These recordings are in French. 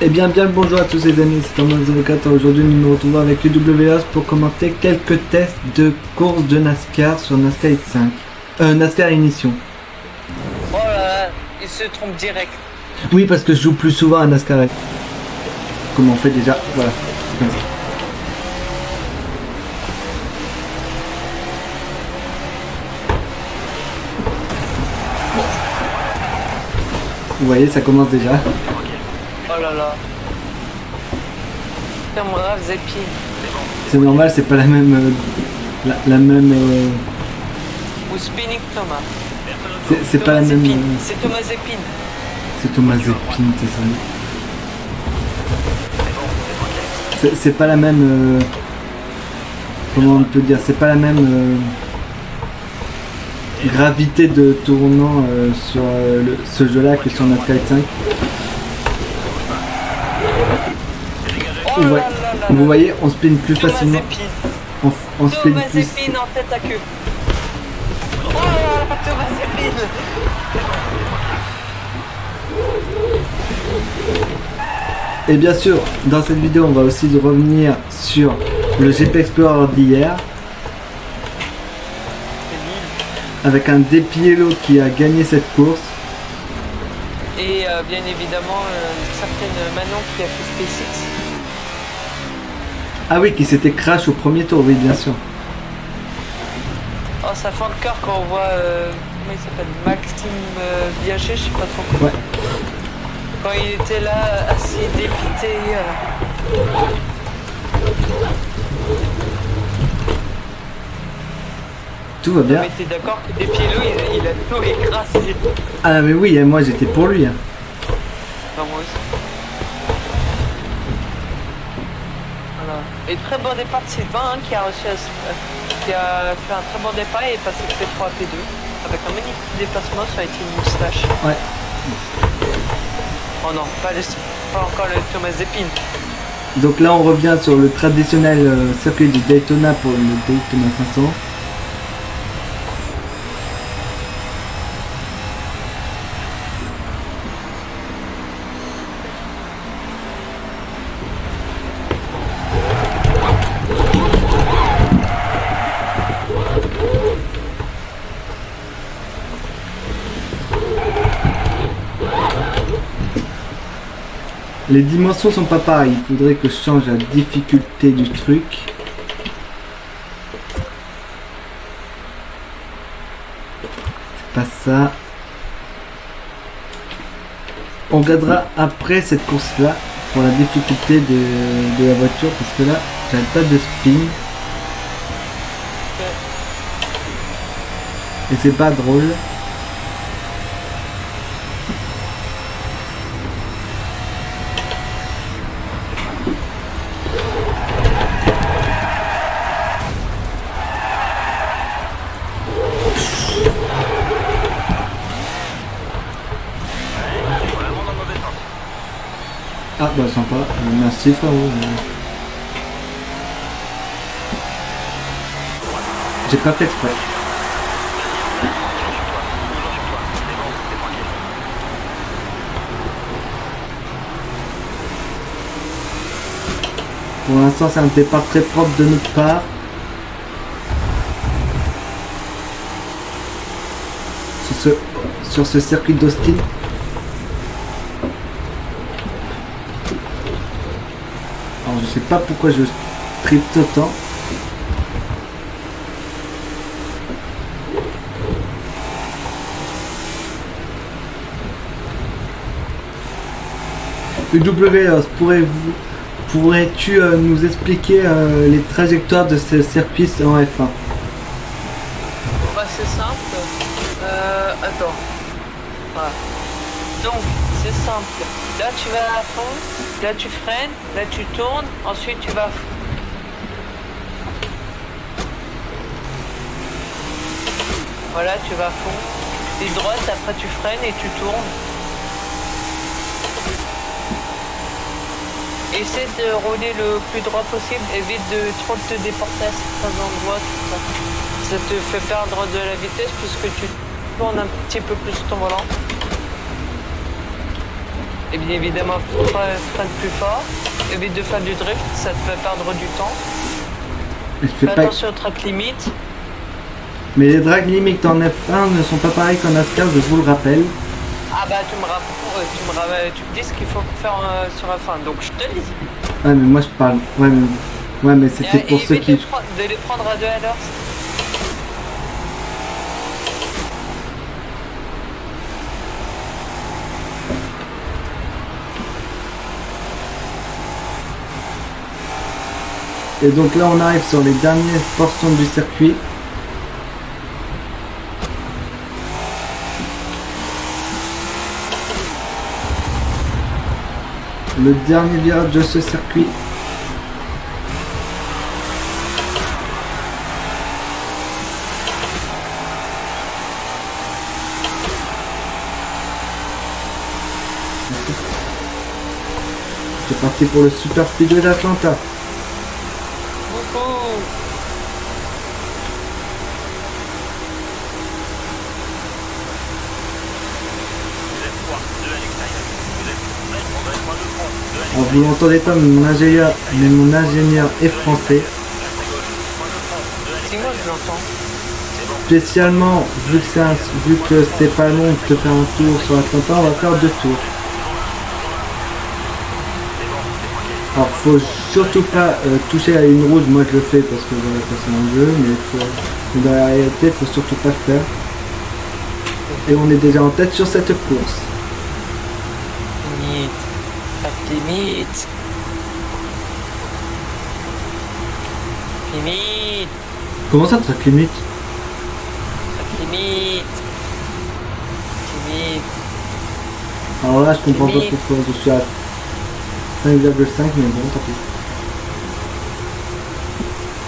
Eh bien, le bonjour à tous les amis, c'est Thomas04. Aujourd'hui, nous nous retrouvons avec UWS pour commenter quelques tests de course de NASCAR sur NASCAR X5. NASCAR Ignition. Oh là là, il se trompe direct. Oui, parce que je joue plus souvent à NASCAR. Comment on fait déjà? Voilà, c'est comme ça. Vous voyez, ça commence déjà. Oh là là. Comme grave Zeppi. C'est normal, c'est pas la même... la même... Ou Spinning Thomas. c'est pas la même... C'est Thomas Zepin. C'est Thomas Zepin, c'est ça. C'est pas la même... comment on peut dire? C'est pas la même... gravité de tournant sur ce jeu-là que sur NASCAR X5. Oh là là là. Vous voyez, on spin plus Thomas facilement. Zepin. On spin Thomas plus. Zepin en tête à queue. Oh là là, Thomas Zepin. Et bien sûr, dans cette vidéo, on va aussi revenir sur le GP Explorer d'hier. Avec un Depiello qui a gagné cette course. Et bien évidemment, une certaine Manon qui a fait SpaceX. Ah oui, qui s'était crash au premier tour, oui, bien sûr. Oh, ça fait le cœur quand on voit, comment il s'appelle, Maxime Biaché, je sais pas trop comment. Ouais. Quand il était là, assez dépité. Tout va bien. Mais t'es d'accord que Depiello, il a tout écrasé. Ah mais oui, moi j'étais pour lui. Hein. Non, moi aussi. Voilà. Et très bon départ de Sylvain hein, qui a réussi qui a fait un très bon départ et est passé de P3 à P2 avec un magnifique déplacement, ça a été une moustache. Ouais. Oh non, pas encore le Thomas Zepin. Donc là on revient sur le traditionnel circuit de Daytona pour le Daytona 500. Les dimensions sont pas pareilles, il faudrait que je change la difficulté du truc. C'est pas ça. On regardera après cette course là pour la difficulté de la voiture parce que là j'avais pas de spin. Et c'est pas drôle. Ah bah sympa, merci frérot. J'ai pas fait exprès. Pour l'instant c'est un départ très propre de notre part. Sur ce circuit d'Austin. Alors je sais pas pourquoi je drift autant. UWS, pourrais-tu nous expliquer les trajectoires de ce circuit en F1? Bah c'est simple. Attends. Voilà. Donc c'est simple. Là tu vas à fond, là tu freines, là tu tournes, ensuite tu vas à fond. Voilà, tu vas à fond. Et droite, après tu freines et tu tournes. Essaie de rouler le plus droit possible, évite de trop te déporter à certains endroits, tout ça. Ça te fait perdre de la vitesse puisque tu tournes un petit peu plus ton volant. Et bien évidemment, freine plus fort. Évite de faire du drift, ça te fait perdre du temps. Je fais Fais pas... attention aux track limite. Mais les drag limits en F1 ne sont pas pareils qu'en NASCAR, je vous le rappelle. Ah bah tu me dis ce qu'il faut faire sur F1, donc je te le dis. Ouais, mais moi je parle. Ouais, mais c'était pour ceux évite qui. de les prendre à 2 à l'heure. Et donc là, on arrive sur les dernières portions du circuit. Le dernier virage de ce circuit. C'est parti pour le Super Speedway d'Atlanta. Alors, vous n'entendez pas, mais mon ingénieur est français. Si moi je l'entends. Spécialement, vu que c'est pas long de faire un tour sur Atlanta, on va faire 2 tours. Alors faut surtout pas toucher à une rouge, moi je le fais parce que voilà, c'est un jeu, mais dans la réalité il faut surtout pas le faire. Et on est déjà en tête sur cette course. Limite. Pas de limite. Limite. Comment ça track limite? Limite. Limite. Alors là je comprends pas Limite. pourquoi je suis à 5,5 mais bon tant pis.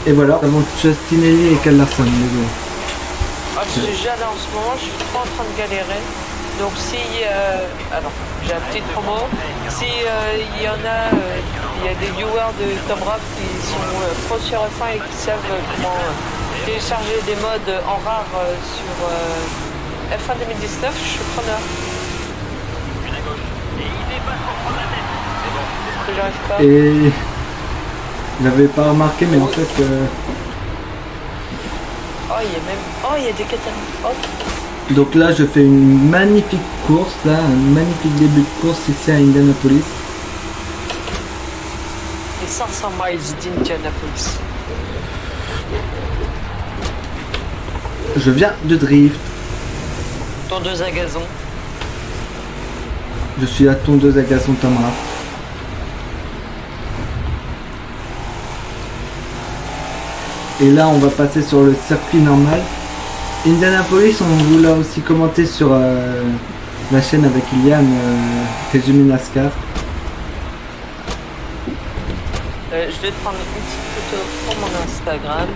Et voilà, avant Justinelli et Kyle Larson, désolé. Ah, je suis déjà là en ce moment, je suis trop en train de galérer. Donc si... alors, j'ai un petit promo. Si il y en a... il y a des viewers de Tom Rap qui sont pro sur F1 et qui savent comment télécharger des modes en rare sur F1 2019, je suis preneur. Que j'arrive pas. Et j'avais pas remarqué mais en fait Oh, il y a même... Oh, il y a des catalogues. Oh. donc là je fais une magnifique course, là, un magnifique début de course ici à Indianapolis. Les 500 miles d'Indianapolis. Je viens de drift. Tondeuse à gazon. Je suis la tondeuse à gazon Tamara. Et là on va passer sur le circuit normal. Indianapolis, on vous l'a aussi commenté sur la chaîne avec Ilian, résumé NASCAR. Je vais prendre une petite photo pour mon Instagram.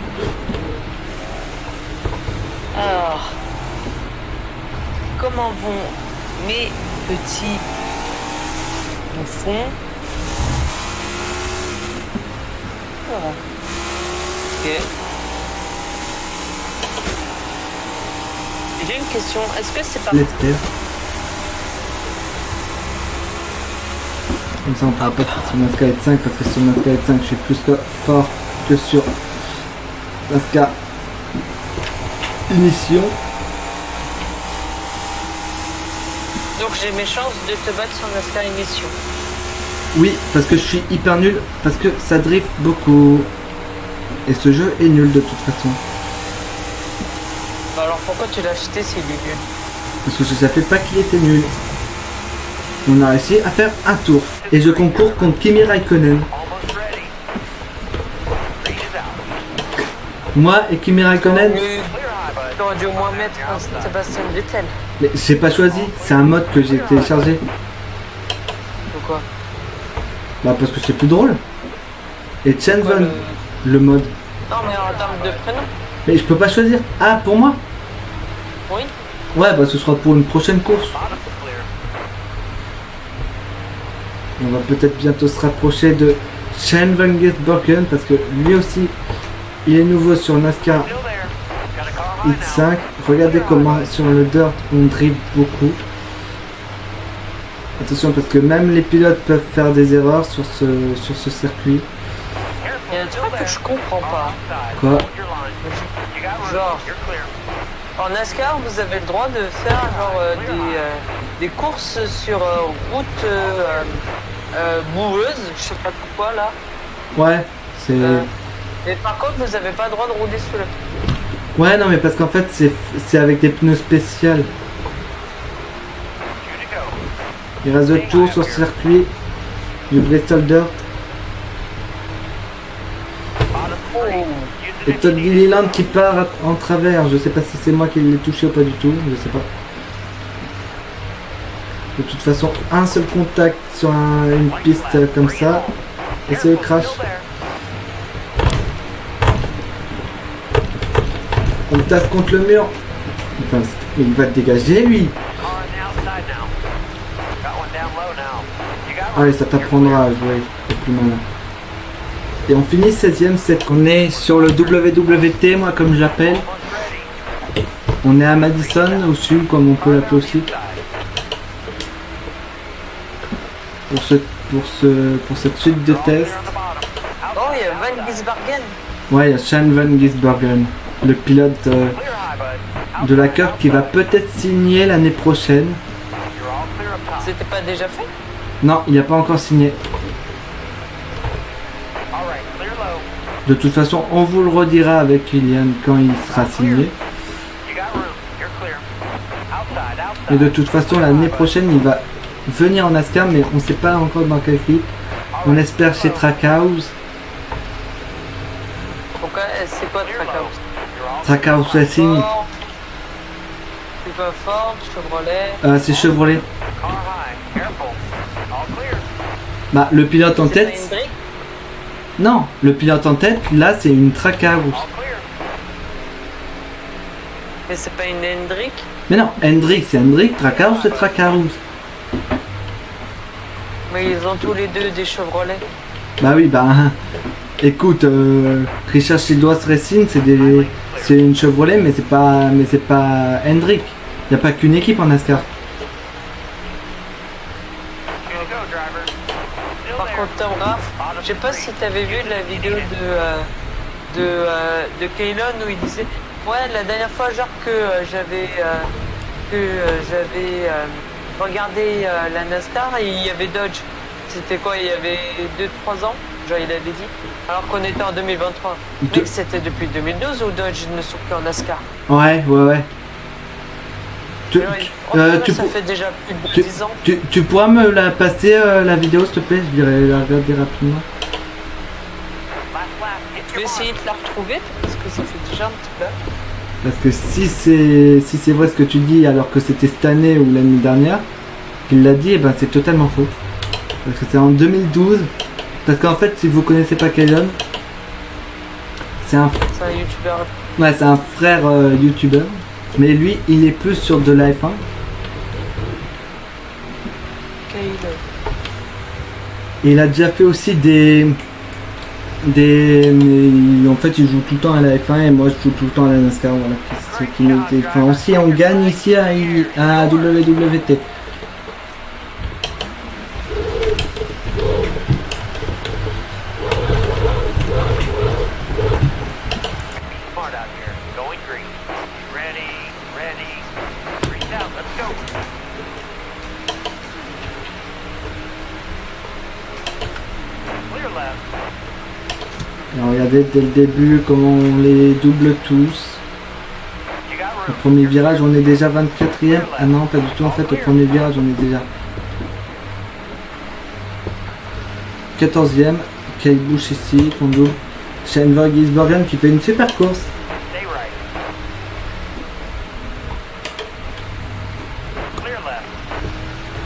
Alors, comment vont mes petits bouffons? Voilà. Ok. J'ai une question. Est-ce que c'est pas... L'espère. Comme ça on pourra pas faire sur NASCAR 5 parce que sur NASCAR 5 je suis plus fort que sur NASCAR Ignition. Donc j'ai mes chances de te battre sur NASCAR Ignition. Oui, parce que je suis hyper nul, parce que ça drift beaucoup. Et ce jeu est nul de toute façon. Bah alors pourquoi tu l'as acheté s'il est nul? Parce que je savais pas qu'il était nul. On a réussi à faire un tour. Et je concours contre Kimi Raikkonen. Moi et Kimi Raikkonen. T'aurais dû au moins mettre un Sébastien Vettel. Mais j'ai pas choisi, c'est un mode que j'ai téléchargé. Pourquoi? Bah parce que c'est plus drôle. Et Chen Pourquoi Van, le mode. Non mais en termes de prénom. Mais je peux pas choisir. Ah, pour moi? Oui. Ouais, bah ce sera pour une prochaine course. On va peut-être bientôt se rapprocher de Shane Van Gisbergen parce que lui aussi, il est nouveau sur NASCAR Hit 5. Regardez comment sur le dirt on drift beaucoup. Attention parce que même les pilotes peuvent faire des erreurs sur ce circuit. Il y a un truc que je comprends pas. Quoi? Genre, en NASCAR, vous avez le droit de faire genre des courses sur route boueuse, je sais pas pourquoi là. Ouais, c'est... Mais par contre, vous avez pas le droit de rouler sous la pluie. Ouais, non mais parce qu'en fait c'est avec des pneus spéciaux. Il reste 2 tours sur ce circuit du Bristol Dirt. Et Todd Gilliland qui part en travers. Je sais pas si c'est moi qui l'ai touché ou pas du tout. Je sais pas. De toute façon, un seul contact sur une piste comme ça. Et c'est le crash. On tasse contre le mur. Enfin, il va te dégager lui. Allez, ça t'apprendra à jouer. C'est plus malin. Et on finit 16ème, c'est qu'on est sur le WWT, moi comme j'appelle. On est à Madison, au sud, comme on peut l'appeler aussi. Pour cette suite de tests. Oh, il y a Van Gisbergen. Ouais, il y a Shane Van Gisbergen, le pilote de la Cup qui va peut-être signer l'année prochaine. C'était pas déjà fait? Non, il n'a pas encore signé. De toute façon, on vous le redira avec Kylian quand il sera signé. Et de toute façon, l'année prochaine, il va venir en NASCAR, mais on ne sait pas encore dans quelle équipe. On espère chez Trackhouse. Pourquoi? C'est quoi Trackhouse? Trackhouse Racing. C'est pas fort, Chevrolet. C'est Chevrolet. Bah, le pilote en tête. Non, le pilote en tête, là, c'est une Trackhouse. Mais c'est pas une Hendrick? Mais non, Hendrick, c'est Hendrick, Trackhouse, c'est Trackhouse. Mais ils ont tous les deux des Chevrolet. Bah oui, bah... Écoute, Richard Childress Racing, c'est une Chevrolet, mais c'est pas Hendrick. Il n'y a pas qu'une équipe en NASCAR. Par contre, Tom Raff, je sais pas si tu avais vu la vidéo de Kaylon où il disait ouais, la dernière fois genre que j'avais regardé la NASCAR et il y avait Dodge. C'était quoi? Il y avait 2-3 ans, genre il avait dit, alors qu'on était en 2023. Mais c'était depuis 2012 où Dodge ne sont plus en NASCAR. Ouais. Ça fait déjà plus de 10 ans. Tu pourras me la passer la vidéo s'il te plaît, je dirais la regarder rapidement. Je vais essayer de la retrouver parce que ça fait déjà un petit peu. Parce que si c'est vrai ce que tu dis alors que c'était cette année ou l'année dernière qu'il l'a dit, et ben c'est totalement faux. Parce que c'est en 2012. Parce qu'en fait, si vous connaissez pas Kaylon, c'est un youtubeur. Ouais, c'est un frère youtubeur. Mais lui, il est plus sur de la F1. Kaylon. Et il a déjà fait aussi en fait, il joue tout le temps à la F1 et moi je joue tout le temps à la NASCAR. Voilà. C'est qui enfin, aussi, on gagne ici à WWT. Alors regardez dès le début comment on les double tous. Au premier virage on est déjà 24ème. Ah non pas du tout, en fait au premier virage on est déjà 14ème. Kyle Busch ici qu'on double. Shane Van Gisbergen qui fait une super course.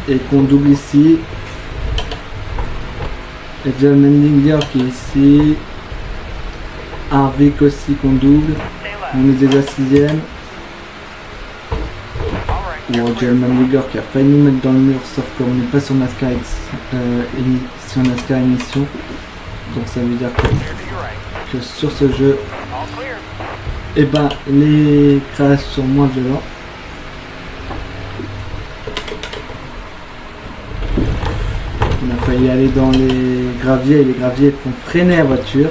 Et qu'on double ici. Et John Mendinger qui est ici. Harvick aussi qu'on double. On est déjà 6ème. Bon, John Mendinger qui a failli nous mettre dans le mur, sauf qu'on n'est pas sur NASCAR émission. Donc ça veut dire que sur ce jeu, et ben les crashs sont moins violents. faut y aller dans les graviers et les graviers font freiner la voiture.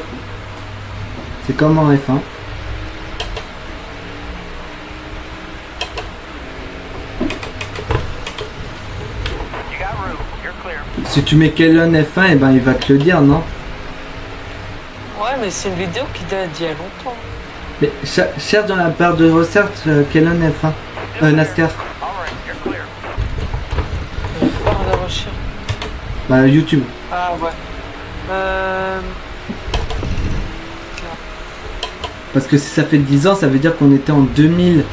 C'est comme en F1. Si tu mets Kellon F1, et ben il va te le dire, non? Ouais, mais c'est une vidéo qui date d'il y a longtemps. Mais cherche dans la barre de recherche Kellon F1. NASCAR. Barre de recherche. Bah YouTube. Ah ouais. Parce que si ça fait 10 ans, ça veut dire qu'on était en 2000.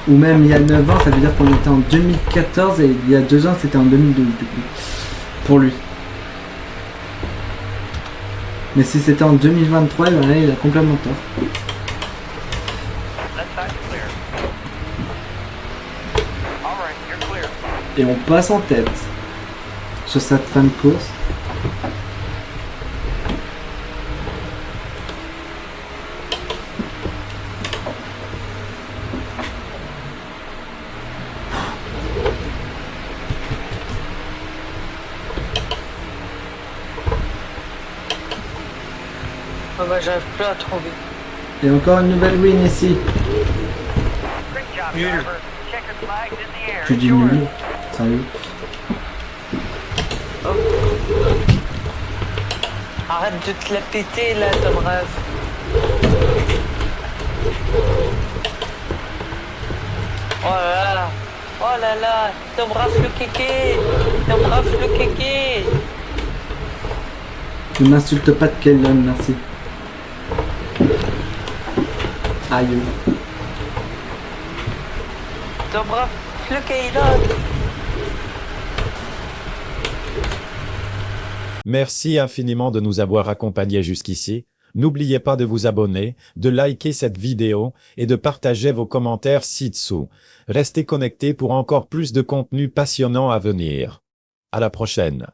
Ou même il y a 9 ans, ça veut dire qu'on était en 2014 et il y a 2 ans, c'était en 2012 du coup. Pour lui. Mais si c'était en 2023, ben là, il a complètement tort. Et on passe en tête sur cette fin de course. Ah bah j'arrive plus à trouver. Et encore une nouvelle win ici. Nul. Tu dis nul. Sérieux. Oh. Arrête de te la péter là, ton rêve. Oh là là. Oh là là. Tom Raff le kéké. Tom Raff le kéké. Ne m'insulte pas de Kellon, merci. Aïe. Tom Raff le kéké. Merci infiniment de nous avoir accompagnés jusqu'ici. N'oubliez pas de vous abonner, de liker cette vidéo et de partager vos commentaires ci-dessous. Restez connectés pour encore plus de contenu passionnant à venir. À la prochaine.